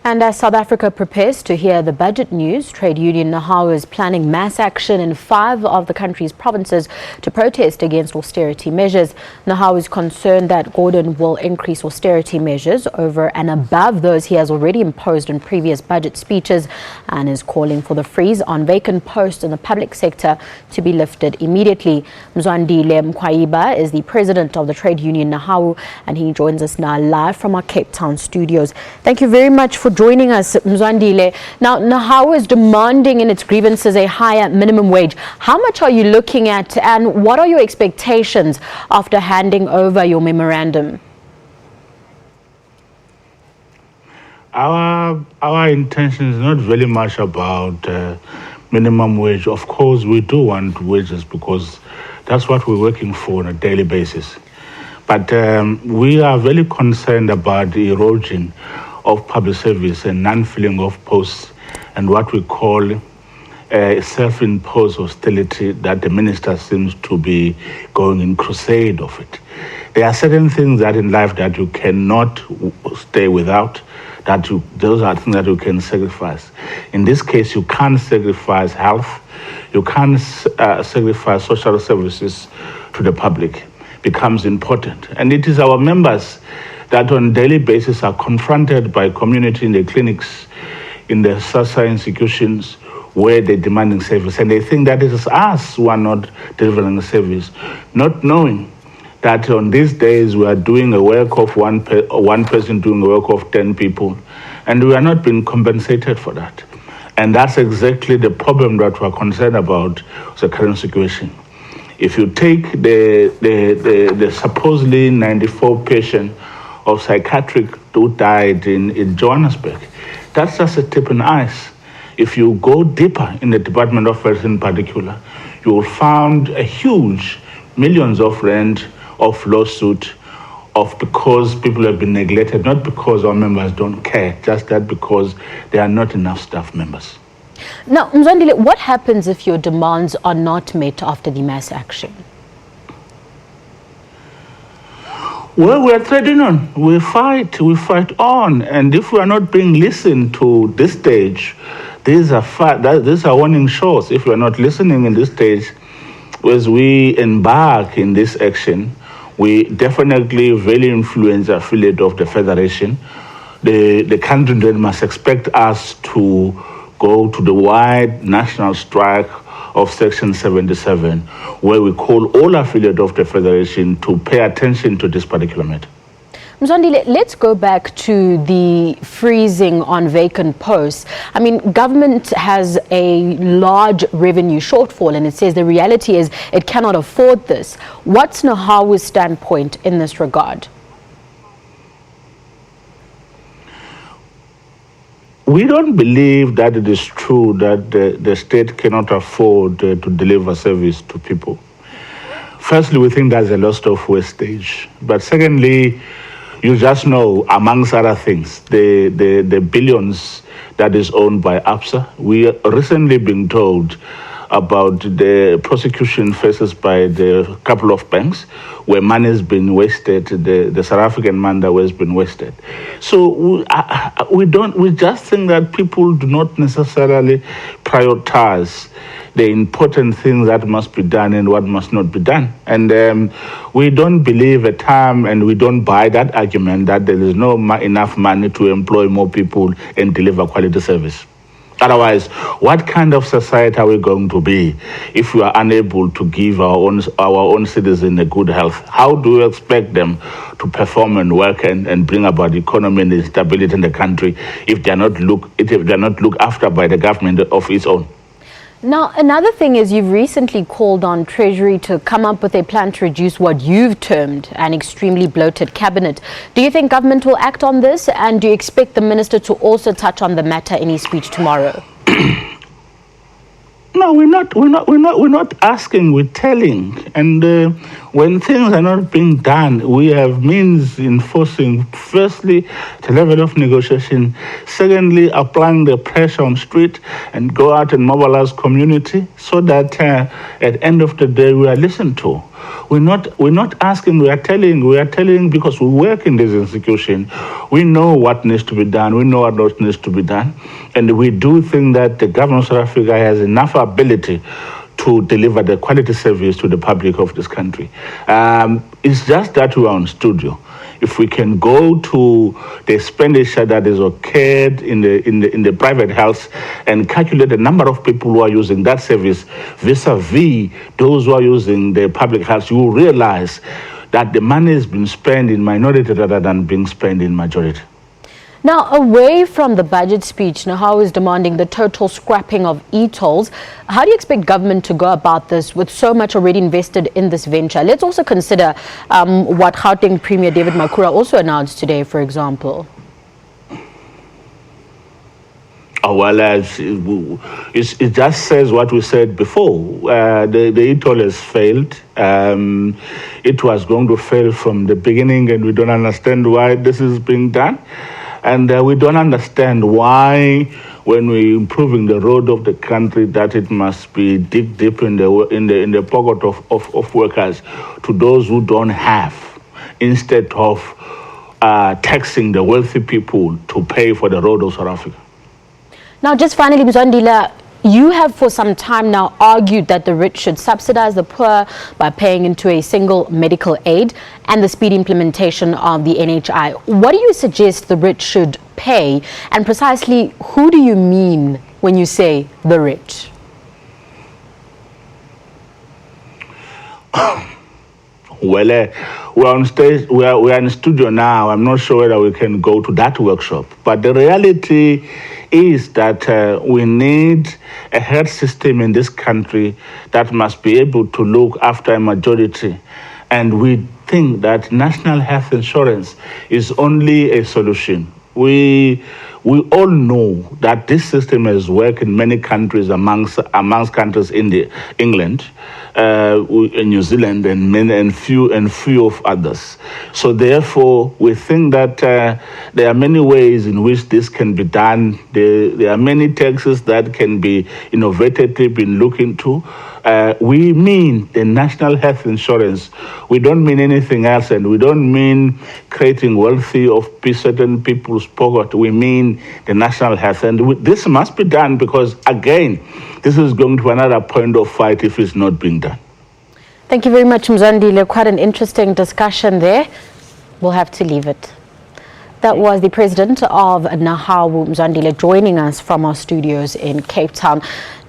And as South Africa prepares to hear the budget news, trade union Nehawu is planning mass action in 5 of the country's provinces to protest against austerity measures. Nehawu is concerned that Gordhan will increase austerity measures over and above those he has already imposed in previous budget speeches, and is calling for the freeze on vacant posts in the public sector to be lifted immediately. Mzwandile Makwayiba is the president of the trade union Nehawu, and he joins us now live from our Cape Town studios. Thank you very much for joining us, Mzwandile. Now, Nehawu is demanding in its grievances a higher minimum wage. How much are you looking at, and what are your expectations after handing over your memorandum? Our intention is not very much about minimum wage. Of course, we do want wages because that's what we're working for on a daily basis. But we are very concerned about the erosion of public service and non-filling of posts and what we call self-imposed austerity that the minister seems to be going in crusade of it. There are certain things that in life that you cannot stay without, those are things that you can sacrifice. In this case, you can't sacrifice health, you can't sacrifice social services to the public. Becomes important. And it is our members that on a daily basis are confronted by community in the clinics, in the social institutions where they're demanding service. And they think that it is us who are not delivering service, not knowing that on these days we are doing a work of one person doing a work of 10 people, and we are not being compensated for that. And that's exactly the problem that we're concerned about, the current situation. If you take the supposedly 94 patient of psychiatric who died in Johannesburg, that's just a tip in the ice. If you go deeper in the Department of Health in particular, you will find a huge millions of rand of lawsuit because people have been neglected, not because our members don't care, just that because there are not enough staff members. Now, Mzwandile, what happens if your demands are not met after the mass action? Well, we are treading on. We fight on. And if we are not being listened to this stage, these are warning shots. If we are not listening in this stage, as we embark in this action, we definitely very influence the affiliate of the Federation. The country then must expect us to go to the wide national strike of Section 77, where we call all affiliates of the Federation to pay attention to this particular matter. Mzwandile, let's go back to the freezing on vacant posts. I mean, government has a large revenue shortfall, and it says the reality is it cannot afford this. What's Nehawu's standpoint in this regard? We don't believe that it is true that the state cannot afford to deliver service to people. Firstly, we think that's a lot of wastage. But secondly, you just know, amongst other things, the billions that is owned by ABSA. We recently been told about the prosecution faces by the couple of banks where money has been wasted, the South African money that has been wasted. So we just think that people do not necessarily prioritize the important things that must be done and what must not be done. And we don't believe a time, and we don't buy that argument that there is no enough money to employ more people and deliver quality service. Otherwise, what kind of society are we going to be if we are unable to give our own citizens a good health? How do we expect them to perform and work and bring about economy and stability in the country if they are not looked after by the government of its own? Now, another thing is you've recently called on Treasury to come up with a plan to reduce what you've termed an extremely bloated cabinet. Do you think government will act on this, and do you expect the minister to also touch on the matter in his speech tomorrow? No, we're not asking, we're telling. And when things are not being done, we have means enforcing, firstly, the level of negotiation, secondly, applying the pressure on street and go out and mobilize community so that at the end of the day, we are listened to. We're not asking, we are telling because we work in this institution. We know what needs to be done, we know what needs to be done. And we do think that the government of South Africa has enough ability to deliver the quality service to the public of this country. It's just that we are on studio. If we can go to the expenditure that is occurred in the private health and calculate the number of people who are using that service vis-a-vis those who are using the public health, you will realize that the money has been spent in minority rather than being spent in majority. Now, away from the budget speech, Nehawu is demanding the total scrapping of e-tolls. How do you expect government to go about this with so much already invested in this venture? Let's also consider what Gauteng Premier David Makhura also announced today, for example. Oh, well, it just says what we said before. The e-toll has failed. It was going to fail from the beginning, and we don't understand why this is being done. And we don't understand why, when we're improving the road of the country, that it must be dig deep in the pocket of workers to those who don't have, instead of taxing the wealthy people to pay for the road of South Africa. Now, just finally, Mzwandile, you have for some time now argued that the rich should subsidize the poor by paying into a single medical aid and the speedy implementation of the NHI. What do you suggest the rich should pay, and precisely who do you mean when you say the rich? Well, we're on stage, we're in the studio now. I'm not sure whether we can go to that workshop. But the reality is that we need a health system in this country that must be able to look after a majority. And we think that national health insurance is only a solution. We all know that this system has worked in many countries, amongst countries in England, in New Zealand, and few of others. So therefore, we think that there are many ways in which this can be done. There are many taxes that can be innovatively been looked into. We mean the national health insurance. We don't mean anything else, and we don't mean creating wealthy of certain people's pocket. We mean the national health, and this must be done because, again, this is going to be another point of fight if it's not being done. Thank you very much, Mzwandile. Quite an interesting discussion there. We'll have to leave it. That was the president of Nehawu, Mzwandile, joining us from our studios in Cape Town.